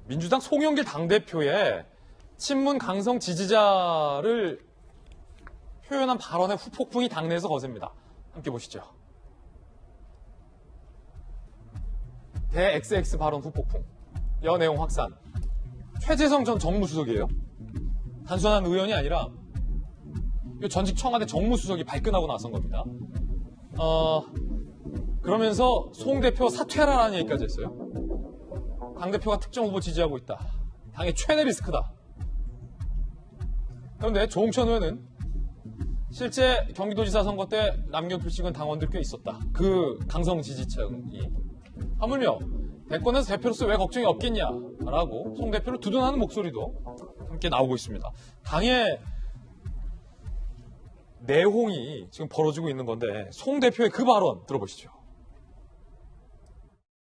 민주당 송영길 당대표의 친문 강성 지지자를 표현한 발언의 후폭풍이 당내에서 거셉니다. 함께 보시죠. 대 XX 발언 후폭풍. 여내용 확산. 최재성 전 정무수석이에요. 단순한 의원이 아니라 전직 청와대 정무수석이 발끈하고 나선 겁니다. 그러면서 송 대표 사퇴하라는 얘기까지 했어요. 당대표가 특정 후보 지지하고 있다. 당의 최대 리스크다. 그런데 조홍천 의원은 실제 경기도지사 선거 때 남경필 당원들 꽤 있었다. 그 강성 지지층이. 하물며 대권에서 대표로서 왜 걱정이 없겠냐라고 송 대표를 두둔하는 목소리도 함께 나오고 있습니다. 당의 내홍이 지금 벌어지고 있는 건데 송 대표의 그 발언 들어보시죠.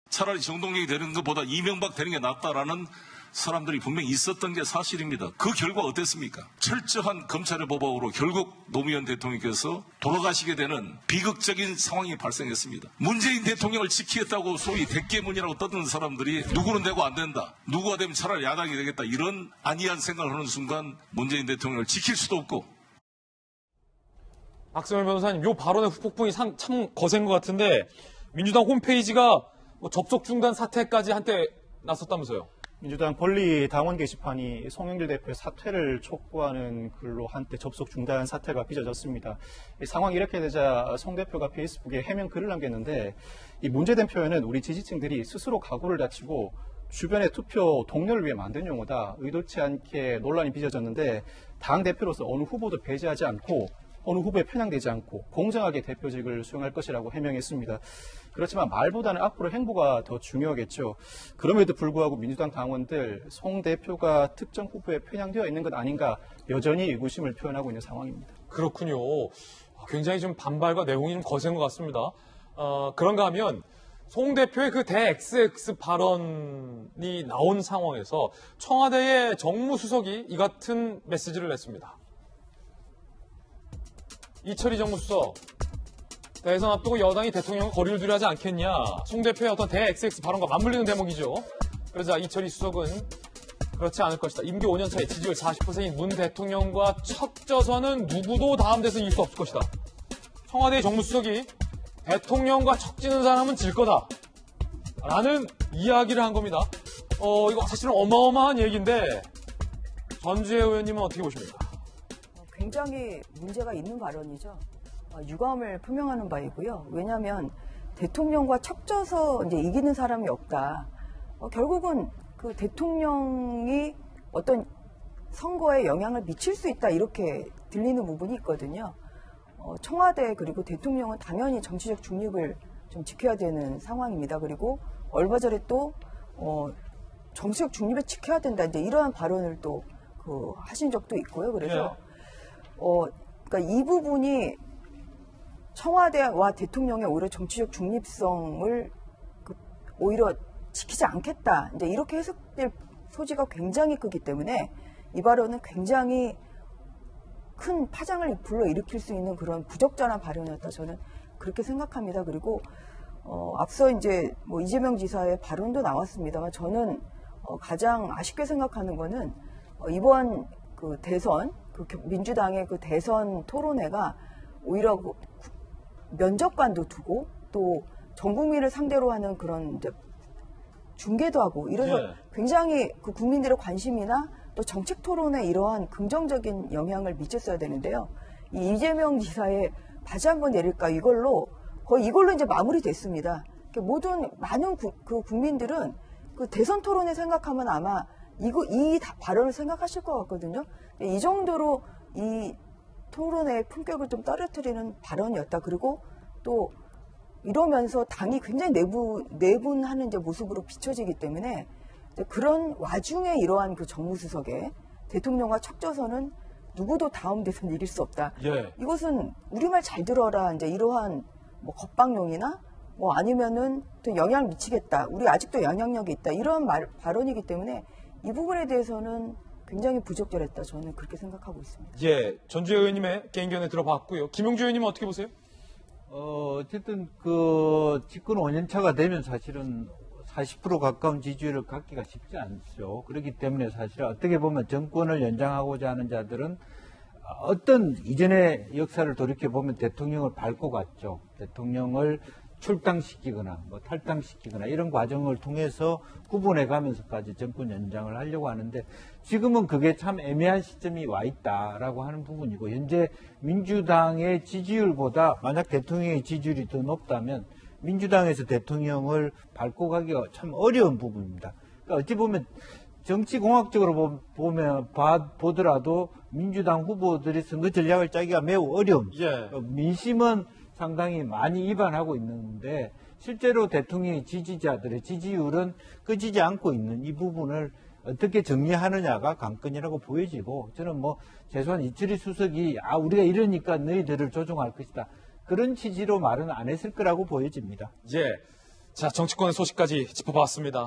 차라리 정동영이 되는 것보다 이명박 되는 게 낫다라는 사람들이 분명히 있었던 게 사실입니다. 그 결과 어땠습니까? 철저한 검찰의 보복으로 결국 노무현 대통령께서 돌아가시게 되는 비극적인 상황이 발생했습니다. 문재인 대통령을 지키겠다고 소위 대깨문이라고 떠드는 사람들이 누구는 되고 안 된다. 누구가 되면 차라리 야당이 되겠다. 이런 안이한 생각을 하는 순간 문재인 대통령을 지킬 수도 없고. 박승열 변호사님, 이 발언의 후폭풍이 참 거센 것 같은데 민주당 홈페이지가 접속 중단 사태까지 한때 나섰다면서요? 민주당 권리 당원 게시판이 송영길 대표의 사퇴를 촉구하는 글로 한때 접속 중단 사태가 빚어졌습니다. 이 상황이 이렇게 되자 송 대표가 페이스북에 해명 글을 남겼는데 이 문제된 표현은 우리 지지층들이 스스로 각오를 다지고 주변의 투표 동료를 위해 만든 용어다. 의도치 않게 논란이 빚어졌는데 당 대표로서 어느 후보도 배제하지 않고 어느 후보에 편향되지 않고 공정하게 대표직을 수행할 것이라고 해명했습니다. 그렇지만 말보다는 앞으로 행보가 더 중요하겠죠. 그럼에도 불구하고 민주당 당원들 송 대표가 특정 후보에 편향되어 있는 것 아닌가 여전히 의구심을 표현하고 있는 상황입니다. 그렇군요. 굉장히 좀 반발과 내용이 좀 거센 것 같습니다. 그런가 하면 송 대표의 그 대-XX 발언이 나온 상황에서 청와대의 정무수석이 이 같은 메시지를 냈습니다. 이철희 정무수석, 대선 앞두고 여당이 대통령과 거리를 두려 하지 않겠냐. 송 대표의 어떤 대-XX 발언과 맞물리는 대목이죠. 그러자 이철희 수석은 그렇지 않을 것이다. 임기 5년 차에 지지율 40%인 문 대통령과 척져서는 누구도 다음 대선 이길 수 없을 것이다. 청와대의 정무수석이 대통령과 척지는 사람은 질 거다. 라는 이야기를 한 겁니다. 이거 사실은 어마어마한 얘기인데 전주혜 의원님은 어떻게 보십니까? 굉장히 문제가 있는 발언이죠. 유감을 표명하는 바이고요. 왜냐하면 대통령과 척져서 이제 이기는 사람이 없다. 결국은 그 대통령이 어떤 선거에 영향을 미칠 수 있다 이렇게 들리는 부분이 있거든요. 청와대 그리고 대통령은 당연히 정치적 중립을 좀 지켜야 되는 상황입니다. 그리고 얼마 전에 또 정치적 중립을 지켜야 된다 이제 이러한 발언을 또 하신 적도 있고요. 그래서 그러니까 이 부분이 청와대와 대통령의 오히려 정치적 중립성을 오히려 지키지 않겠다. 이제 이렇게 해석될 소지가 굉장히 크기 때문에 이 발언은 굉장히 큰 파장을 불러일으킬 수 있는 그런 부적절한 발언이었다. 저는 그렇게 생각합니다. 그리고 앞서 이제 뭐 이재명 지사의 발언도 나왔습니다만 저는 가장 아쉽게 생각하는 거는 이번 그 대선 민주당의 그 대선 토론회가 오히려 면접관도 두고 또 전 국민을 상대로 하는 그런 이제 중계도 하고 이래서 굉장히 그 국민들의 관심이나 또 정책 토론에 이러한 긍정적인 영향을 미쳤어야 되는데요. 이 이재명 지사의 바지 한번 내릴까 이걸로 이제 마무리됐습니다. 모든 많은 그 국민들은 그 대선 토론회 생각하면 아마 이 발언을 생각하실 것 같거든요. 이 정도로 이 토론회의 품격을 좀 떨어뜨리는 발언이었다. 그리고 또 이러면서 당이 굉장히 내분하는 이제 모습으로 비춰지기 때문에 그런 와중에 이러한 그 정무수석의 대통령과 척져서는 누구도 다음 대선 이길 수 없다. 이것은 우리말 잘 들어라. 이제 이러한 뭐 겁방용이나 뭐 아니면은 또 영향을 미치겠다. 우리 아직도 영향력이 있다. 이런 발언이기 때문에 이 부분에 대해서는 굉장히 부적절했다. 저는 그렇게 생각하고 있습니다. 전주혜 의원님의 개인견에 들어봤고요. 김용주 의원님은 어떻게 보세요? 어쨌든 그 집권 5년 차가 되면 사실은 40% 가까운 지지율을 갖기가 쉽지 않죠. 그렇기 때문에 사실 어떻게 보면 정권을 연장하고자 하는 자들은 어떤 이전의 역사를 돌이켜보면 대통령을 밟고 갔죠. 대통령을 출당시키거나 뭐 탈당시키거나 이런 과정을 통해서 구분해 가면서까지 정권 연장을 하려고 하는데 지금은 그게 참 애매한 시점이 와 있다라고 하는 부분이고 현재 민주당의 지지율보다 만약 대통령의 지지율이 더 높다면 민주당에서 대통령을 밟고 가기가 참 어려운 부분입니다. 그러니까 어찌 보면 정치공학적으로 보더라도 민주당 후보들이 선거 전략을 짜기가 매우 어려운 예. 민심은 상당히 많이 위반하고 있는데 실제로 대통령의 지지자들의 지지율은 꺼지지 않고 있는 이 부분을 어떻게 정리하느냐가 관건이라고 보여지고 저는 뭐 최소한 이철희 수석이 우리가 이러니까 너희들을 조종할 것이다. 그런 취지로 말은 안 했을 거라고 보여집니다. 예. 자, 정치권 소식까지 짚어봤습니다.